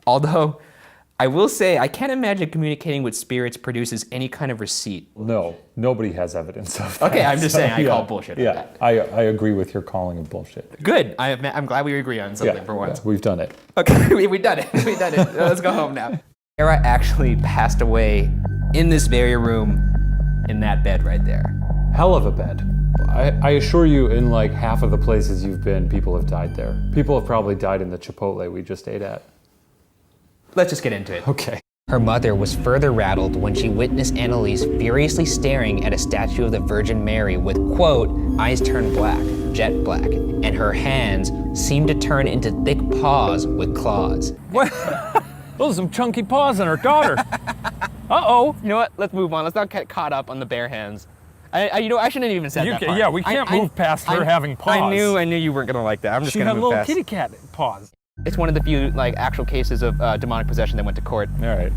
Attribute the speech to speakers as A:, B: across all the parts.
A: Although, I will say, I can't imagine communicating with spirits produces any kind of receipt.
B: No, nobody has evidence of that.
A: Okay, I'm just saying, I call bullshit on that.
B: I agree with your calling of bullshit.
A: Good, I'm glad we agree on something for once.
B: Yeah, we've done it.
A: Okay, we've done it, Let's go home now. Sarah actually passed away in this very room, in that bed right there.
B: Hell of a bed. I assure you, in like half of the places you've been, people have died there. People have probably died in the Chipotle we just ate at.
A: Let's just get into it.
B: Okay.
A: Her mother was further rattled when she witnessed Annalise furiously staring at a statue of the Virgin Mary with, quote, eyes turned black, jet black, and her hands seemed to turn into thick paws with claws.
B: What? Those are some chunky paws on her daughter. Uh-oh.
A: You know what? Let's move on. Let's not get caught up on the bare hands. I shouldn't have even said that part.
B: Yeah, we can't move past her having paws.
A: I knew you weren't gonna like that. I'm just gonna move past.
B: She had little kitty cat paws.
A: It's one of the few like actual cases of demonic possession that went to court.
B: All right.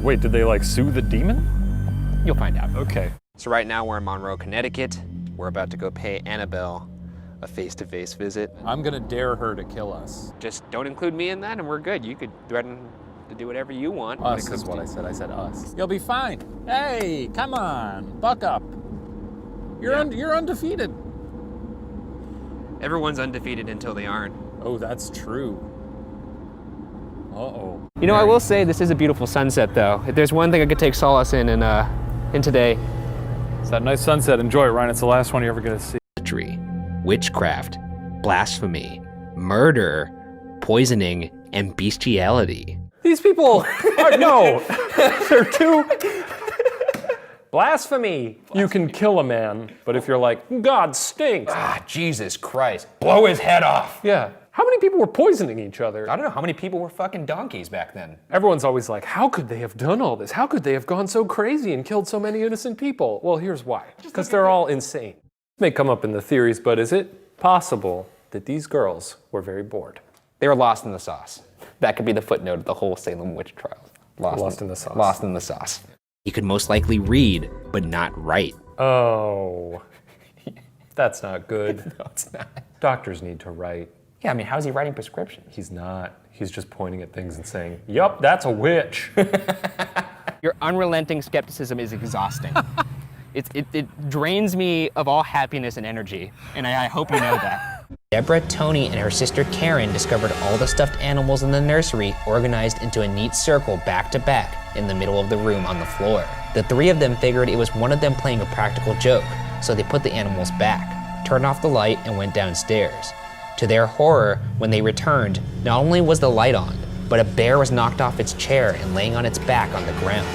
B: Wait, did they like sue the demon?
A: You'll find out.
B: Okay.
A: So right now we're in Monroe, Connecticut. We're about to go pay Annabelle a face-to-face visit.
B: I'm gonna dare her to kill us.
A: Just don't include me in that and we're good. You could threaten to do whatever you want.
B: Us is what I said. I said us. You'll be fine. Hey, come on, buck up. You're undefeated.
A: Everyone's undefeated until they aren't.
B: Oh, that's true. Uh-oh.
A: You know, I will say this is a beautiful sunset, though. If there's one thing I could take solace in today,
B: it's that nice sunset. Enjoy it, Ryan. It's the last one you're ever gonna see.
A: Witchcraft, blasphemy, murder, poisoning, and bestiality.
B: These people are, no, they're too... Blasphemy. You can kill a man, but if you're like, God stinks.
A: Ah, Jesus Christ. Blow his head off.
B: Yeah. How many people were poisoning each other?
A: I don't know. How many people were fucking donkeys back then?
B: Everyone's always like, how could they have done all this? How could they have gone so crazy and killed so many innocent people? Well, here's why. Because they're all insane. It may come up in the theories, but is it possible that these girls were very bored?
A: They were lost in the sauce. That could be the footnote of the whole Salem witch trial.
B: Lost in the sauce.
A: Lost in the sauce. He could most likely read, but not write.
B: Oh, that's not good.
A: No, it's not.
B: Doctors need to write.
A: Yeah, I mean, how's he writing prescriptions?
B: He's not. He's just pointing at things and saying, yup, that's a witch.
A: Your unrelenting skepticism is exhausting. It drains me of all happiness and energy, and I hope you know that. Deborah, Tony, and her sister Karen discovered all the stuffed animals in the nursery organized into a neat circle back to back in the middle of the room on the floor. The three of them figured it was one of them playing a practical joke, so they put the animals back, turned off the light, and went downstairs. To their horror, when they returned, not only was the light on, but a bear was knocked off its chair and laying on its back on the ground.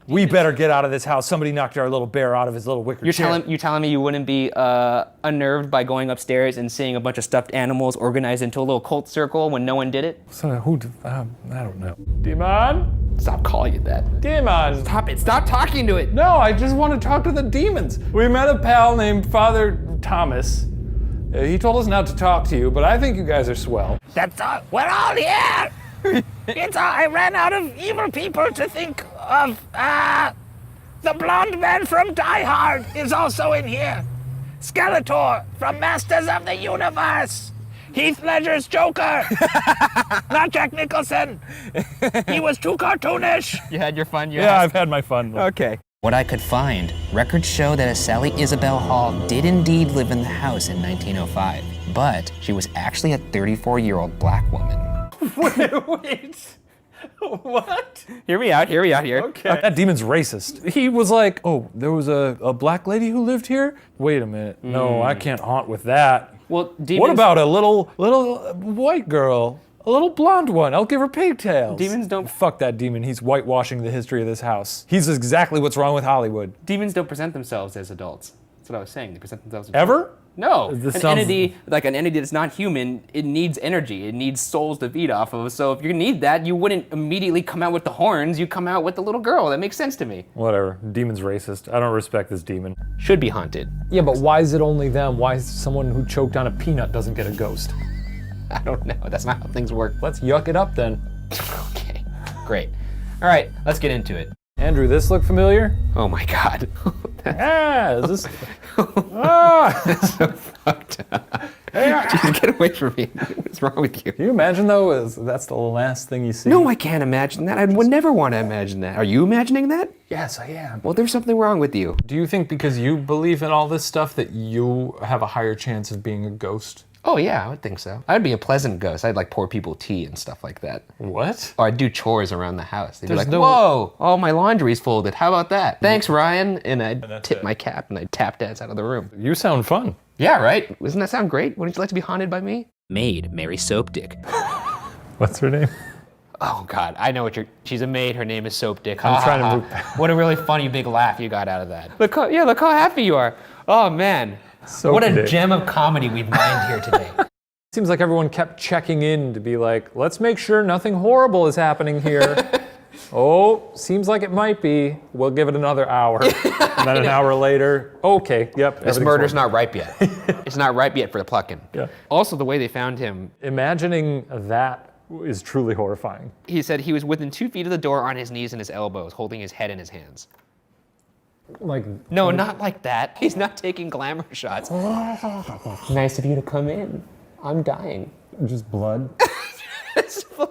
B: We better get out of this house. Somebody knocked our little bear out of his little wicker chair.
A: You're telling me you wouldn't be unnerved by going upstairs and seeing a bunch of stuffed animals organized into a little cult circle when no one did it?
B: So I don't know. Demon?
A: Stop calling it that.
B: Demon.
A: Stop it. Stop talking to it.
B: No, I just want to talk to the demons. We met a pal named Father Thomas. He told us not to talk to you, but I think you guys are swell.
C: That's all. We're all here. I ran out of evil people to think of. The blonde man from Die Hard is also in here. Skeletor from Masters of the Universe. Heath Ledger's Joker. Not Jack Nicholson. He was too cartoonish.
A: You had your fun?
B: I've had my fun.
A: Okay. What I could find, records show that a Sally Isabel Hall did indeed live in the house in 1905, but she was actually a 34-year-old black woman.
B: Wait. What?
A: Hear me out here.
B: Okay. That demon's racist. He was like, oh, there was a black lady who lived here? Wait a minute. No, I can't haunt with that.
A: Well, demons...
B: What about a little white girl? A little blonde one. I'll give her pigtails.
A: Demons don't...
B: Fuck that demon. He's whitewashing the history of this house. He's exactly what's wrong with Hollywood.
A: Demons don't present themselves as adults. That's what I was saying. They present themselves as...
B: Ever?
A: No. An entity that's not human, it needs energy. It needs souls to feed off of. So if you need that, you wouldn't immediately come out with the horns. You come out with the little girl. That makes sense to me.
B: Whatever. Demon's racist. I don't respect this demon.
A: Should be haunted.
B: Yeah, but why is it only them? Why is someone who choked on a peanut doesn't get a ghost?
A: I don't know. That's not how things work.
B: Let's yuck it up then.
A: Okay, great. All right, let's get into it.
B: Andrew, this look familiar?
A: Oh my God.
B: Is this?
A: That's so fucked up.
B: Hey,
A: Jeez, get away from me. What's wrong with you?
D: Can you imagine though, that's the last thing you see?
A: No, I can't imagine that. I would never want to imagine that. Are you imagining that?
D: Yes, I am.
A: Well, there's something wrong with you.
D: Do you think because you believe in all this stuff that you have a higher chance of being a ghost?
A: Oh yeah, I would think so. I'd be a pleasant ghost. I'd like pour people tea and stuff like that.
D: What?
A: Or I'd do chores around the house. They'd be
D: There's
A: like,
D: no-
A: whoa, all my laundry's folded. How about that? Thanks, Ryan. And I'd tip my cap and I'd tap dance out of the room.
D: You sound fun.
A: Yeah, right? Doesn't that sound great? Wouldn't you like to be haunted by me? Maid, Mary Soap Dick.
D: What's her name?
A: Oh God, I know what she's a maid. Her name is Soap Dick.
D: I'm trying to move.
A: What a really funny big laugh you got out of that. Look how happy you are. Oh man.
D: Soap
A: What a
D: Dick.
A: gem of comedy we've mined here today.
D: Seems like everyone kept checking in to be like, let's make sure nothing horrible is happening here. Oh, seems like it might be. We'll give it another hour. And then an hour later, okay, yep.
A: This murder's not ripe yet. It's not ripe yet for the plucking.
D: Yeah.
A: Also, the way they found him,
D: Imagining that is truly horrifying.
A: he said he was within 2 feet of the door on his knees and his elbows, holding his head in his hands.
D: Like,
A: No, not like that. He's not taking glamour shots. Nice of you to come in. I'm dying.
D: just blood.
A: It's full